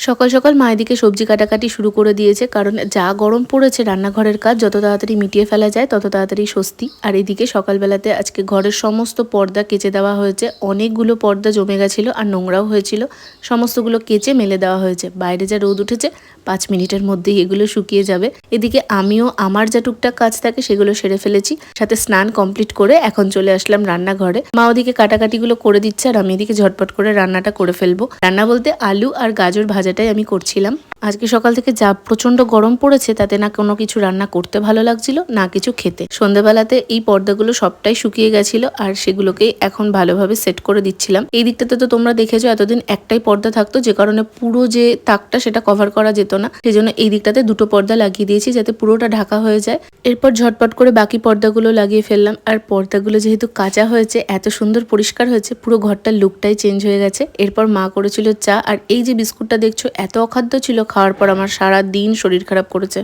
সকাল সকাল মা এদিকে সবজি কাটাকাটি শুরু করে দিয়েছে, কারণ যা গরম পড়েছে রান্নাঘরের কাজ যত তাড়াতাড়ি মিটিয়ে ফেলা যায় তত তাড়াতাড়ি স্বস্তি। আর এদিকে সকালবেলাতে আজকে ঘরের সমস্ত পর্দা কেচে দেওয়া হয়েছে। অনেকগুলো পর্দা জমে গেছিল আর নোংরাও হয়েছিল, সমস্তগুলো কেচে মেলে দেওয়া হয়েছে। বাইরে যা রোদ উঠেছে 5 মিনিটের মধ্যেই এগুলো শুকিয়ে যাবে। এদিকে আমিও আমার যা টুকটাক কাজ থাকে সেগুলো সেরে ফেলেছি, সাথে স্নান কমপ্লিট করে এখন চলে আসলাম রান্নাঘরে। মা ওদিকে কাটাকাটিগুলো করে দিচ্ছে আর আমি এদিকে ঝটপট করে রান্নাটা করে ফেলবো। রান্না বলতে আলু আর গাজর ভাজাটাই আমি করছিলাম। আজকে সকাল থেকে যা প্রচন্ড গরম পড়েছে তাতে না কোনো কিছু রান্না করতে ভালো লাগছিল না কিছু খেতে। সন্ধ্যাবেলাতে এই পর্দাগুলো সবটাই শুকিয়ে গেছিল আর সেগুলোকেই এখন ভালোভাবে সেট করে দিচ্ছিলাম। এই দিকটাতে তো তোমরা দেখেছো এতদিন একটাই পর্দা থাকতো, যে কারণে পুরো যে তাকটা সেটা কভার করা যেত না। সেই জন্য এই দিকটাতে দুটো পর্দা লাগিয়ে দিয়েছি যাতে পুরোটা ঢাকা হয়ে যায়। এরপর ঝটপট করে বাকি পর্দাগুলো লাগিয়ে ফেললাম। আর পর্দাগুলো যেহেতু কাঁচা হয়েছে এত সুন্দর পরিষ্কার হয়েছে, পুরো ঘরটার লুকটাই চেঞ্জ হয়ে গেছে। এরপর মা করেছিল চা, আর এই যে বিস্কুটটা দেখছো এত অখাদ্য ছিল, খাওয়ার পর আমার সারা দিন শরীর খারাপ করেছে।